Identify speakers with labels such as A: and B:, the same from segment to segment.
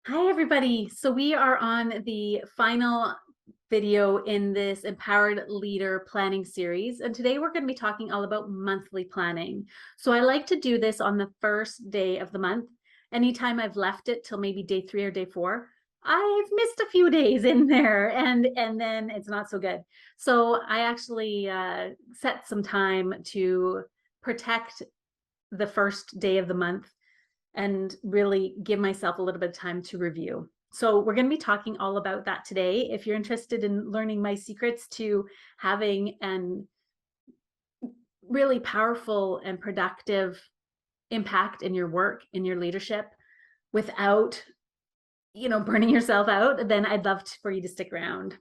A: Hi, everybody. So we are on the final video in this Empowered Leader Planning series. And today we're going to be talking all about monthly planning. So I like to do this on the first day of the month. Anytime I've left it till maybe day 3 or day 4, I've missed a few days in there and then it's not so good. So I actually set some time to protect the first day of the month and really give myself a little bit of time to review. So we're going to be talking all about that today. If you're interested in learning my secrets to having an really powerful and productive impact in your work, in your leadership without, burning yourself out, then I'd love for you to stick around.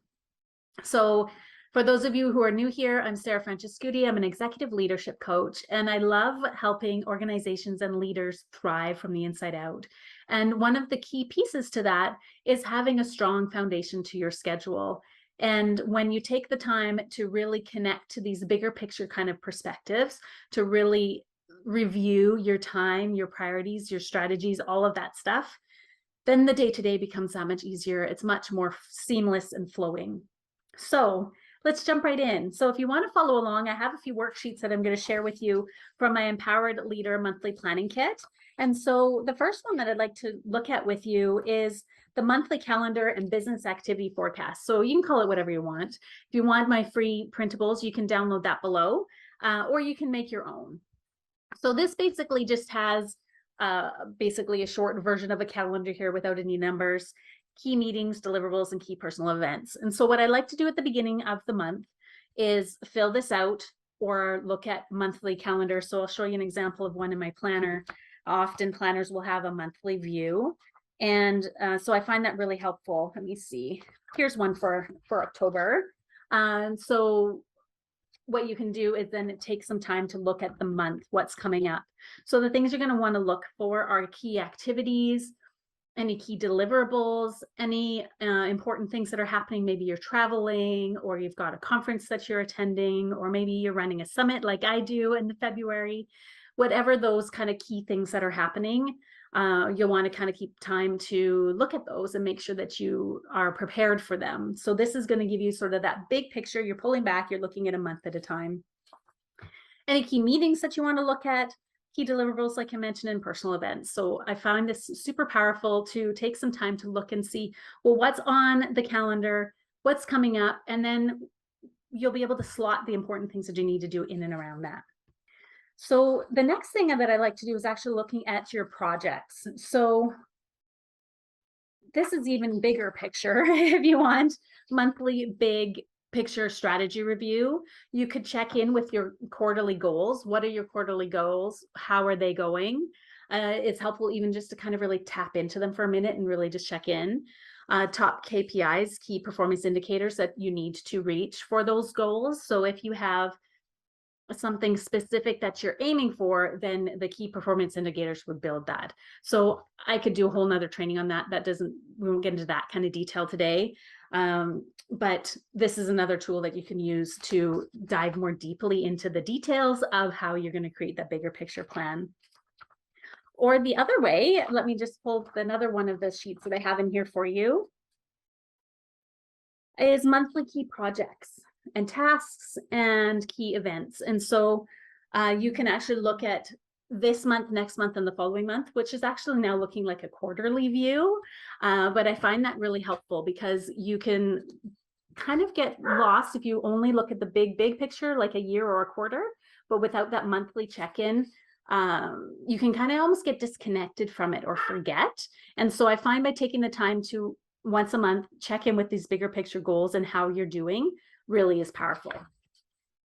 A: So for those of you who are new here, I'm Sarah Francescuti. I'm an executive leadership coach, and I love helping organizations and leaders thrive from the inside out. And one of the key pieces to that is having a strong foundation to your schedule. And when you take the time to really connect to these bigger picture kind of perspectives, to really review your time, your priorities, your strategies, all of that stuff, then the day-to-day becomes that much easier. It's much more seamless and flowing. So let's jump right in. So if you want to follow along, I have a few worksheets that I'm going to share with you from my Empowered Leader Monthly Planning Kit. And so the first one that I'd like to look at with you is the monthly calendar and business activity forecast. So you can call it whatever you want. If you want my free printables, you can download that below, or you can make your own. So this basically just has basically a short version of a calendar here without any numbers, key meetings, deliverables, and key personal events. And so what I like to do at the beginning of the month is fill this out or look at monthly calendar. So I'll show you an example of one in my planner. Often planners will have a monthly view. And so I find that really helpful. Let me see. Here's one for October. So what you can do is then take some time to look at the month, what's coming up. So the things you're going to want to look for are key activities, any key deliverables, any important things that are happening. Maybe you're traveling, or you've got a conference that you're attending, or maybe you're running a summit like I do in February. Whatever those kind of key things that are happening, you'll want to kind of keep time to look at those and make sure that you are prepared for them. So this is going to give you sort of that big picture. You're pulling back, you're looking at a month at a time. Any key meetings that you want to look at, key deliverables, like I mentioned, in personal events. So I found this super powerful to take some time to look and see, well, what's on the calendar, what's coming up, and then you'll be able to slot the important things that you need to do in and around that. So the next thing that I like to do is actually looking at your projects. So this is even bigger picture. If you want monthly big picture strategy review, you could check in with your quarterly goals. What are your quarterly goals? How are they going? It's helpful even just to kind of really tap into them for a minute and really just check in. Top KPIs, key performance indicators that you need to reach for those goals. So if you have something specific that you're aiming for, then the key performance indicators would build that. So I could do a whole nother training on that. We won't get into that kind of detail today. But this is another tool that you can use to dive more deeply into the details of how you're going to create that bigger picture plan. Or the other way, let me just pull another one of the sheets that I have in here for you, is monthly key projects and tasks and key events. And so you can actually look at this month, next month, and the following month, which is actually now looking like a quarterly view. But I find that really helpful because you can kind of get lost if you only look at the big picture, like a year or a quarter, but without that monthly check-in, you can kind of almost get disconnected from it or forget. And so I find by taking the time to once a month check in with these bigger picture goals and how you're doing really is powerful.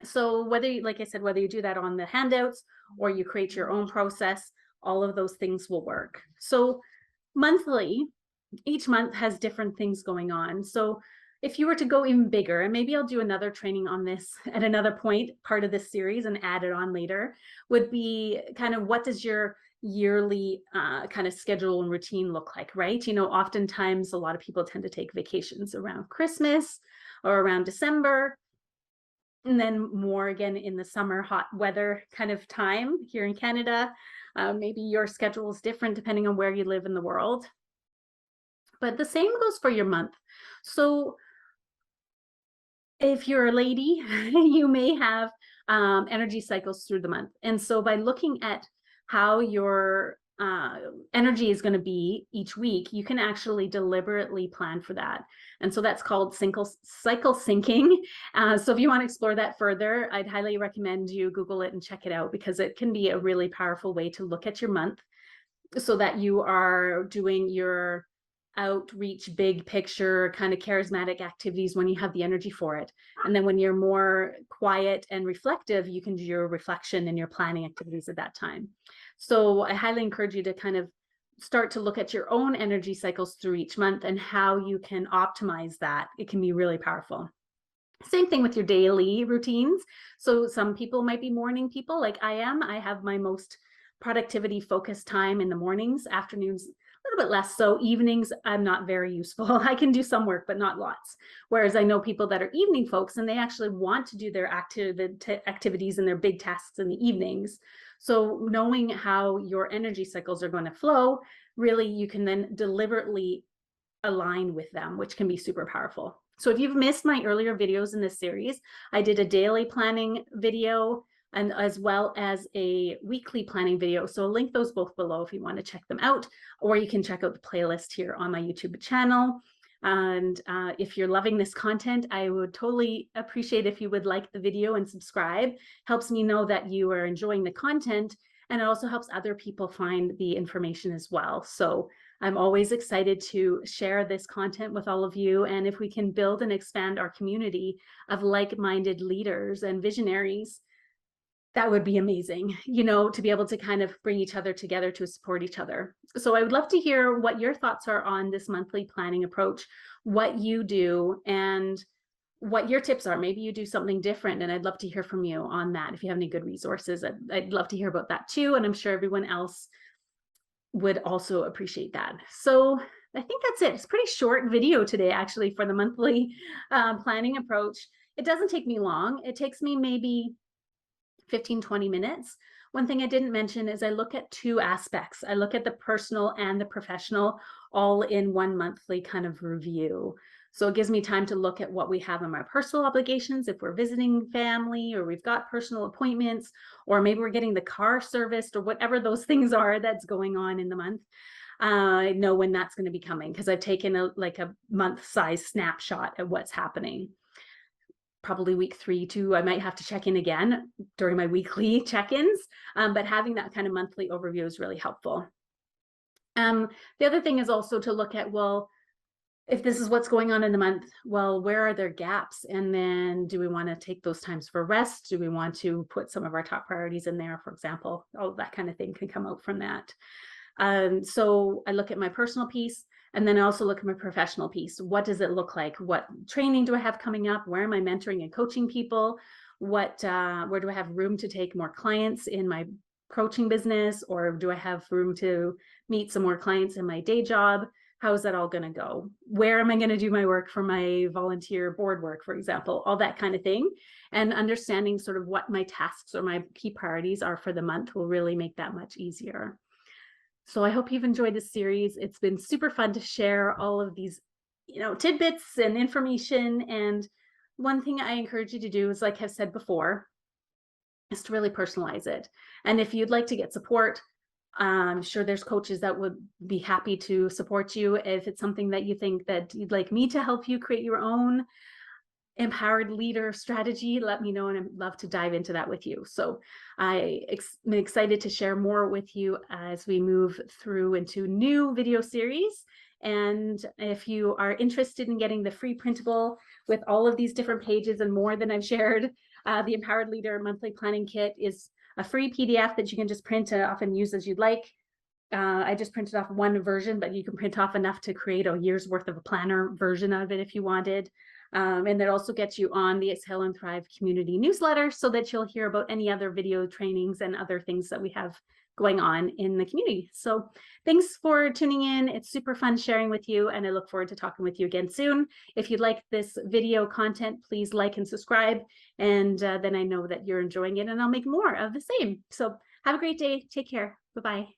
A: So whether you, like I said, whether you do that on the handouts or you create your own process, all of those things will work. So monthly, each month has different things going on. So if you were to go even bigger, and maybe I'll do another training on this at another point, part of this series, and add it on later, would be kind of what does your yearly kind of schedule and routine look like, right? Oftentimes a lot of people tend to take vacations around Christmas or around December, and then more again in the summer hot weather kind of time here in Canada. Maybe your schedule is different depending on where you live in the world. But the same goes for your month. So if you're a lady, you may have energy cycles through the month. And so by looking at how your energy is going to be each week, you can actually deliberately plan for that. And so that's called cycle syncing. So if you want to explore that further, I'd highly recommend you Google it and check it out, because it can be a really powerful way to look at your month so that you are doing your outreach, big picture kind of charismatic activities when you have the energy for it. And then when you're more quiet and reflective, you can do your reflection and your planning activities at that time. So I highly encourage you to kind of start to look at your own energy cycles through each month and how you can optimize that. It can be really powerful. Same thing with your daily routines. So some people might be morning people like I am. I have my most productivity focused time in the mornings, afternoons a little bit less so. Evenings, I'm not very useful. I can do some work, but not lots. Whereas I know people that are evening folks and they actually want to do their activities and their big tasks in the evenings. So knowing how your energy cycles are going to flow, really you can then deliberately align with them, which can be super powerful. So if you've missed my earlier videos in this series, I did a daily planning video and as well as a weekly planning video. So I'll link those both below if you want to check them out, or you can check out the playlist here on my YouTube channel. And if you're loving this content, I would totally appreciate if you would like the video and subscribe. Helps me know that you are enjoying the content, and it also helps other people find the information as well. So I'm always excited to share this content with all of you. And if we can build and expand our community of like-minded leaders and visionaries, that would be amazing, you know, to be able to kind of bring each other together to support each other. So I would love to hear what your thoughts are on this monthly planning approach, what you do, and what your tips are. Maybe you do something different, and I'd love to hear from you on that. If you have any good resources, I'd love to hear about that too. And I'm sure everyone else would also appreciate that. So I think that's it. It's a pretty short video today, actually, for the monthly planning approach. It doesn't take me long. It takes me maybe 15-20 minutes. One thing I didn't mention is I look at two aspects. I look at the personal and the professional all in one monthly kind of review. So it gives me time to look at what we have in our personal obligations, if we're visiting family or we've got personal appointments, or maybe we're getting the car serviced or whatever those things are that's going on in the month. I know when that's going to be coming because I've taken a month size snapshot of what's happening. Probably week 3 too, I might have to check in again during my weekly check-ins, but having that kind of monthly overview is really helpful. The other thing is also to look at, well, if this is what's going on in the month, well, where are there gaps? And then do we want to take those times for rest? Do we want to put some of our top priorities in there, for example? All that kind of thing can come out from that. So I look at my personal piece, and then I also look at my professional piece. What does it look like? What training do I have coming up? Where am I mentoring and coaching people? Where do I have room to take more clients in my coaching business? Or do I have room to meet some more clients in my day job? How is that all going to go? Where am I going to do my work for my volunteer board work, for example? All that kind of thing. And understanding sort of what my tasks or my key priorities are for the month will really make that much easier. So I hope you've enjoyed this series. It's been super fun to share all of these, you know, tidbits and information. And one thing I encourage you to do is, like I've said before, is to really personalize it. And if you'd like to get support, I'm sure there's coaches that would be happy to support you. If it's something that you think that you'd like me to help you create your own empowered leader strategy, let me know, and I'd love to dive into that with you. So I'm excited to share more with you as we move through into new video series. And if you are interested in getting the free printable with all of these different pages and more than I've shared, the Empowered Leader Monthly Planning Kit is a free PDF that you can just print off and use as you'd like. I just printed off one version, but you can print off enough to create a year's worth of a planner version of it if you wanted. And that also gets you on the Exhale and Thrive community newsletter so that you'll hear about any other video trainings and other things that we have going on in the community. So thanks for tuning in. It's super fun sharing with you, and I look forward to talking with you again soon. If you like this video content, please like and subscribe, and then I know that you're enjoying it, and I'll make more of the same. So have a great day. Take care. Bye-bye.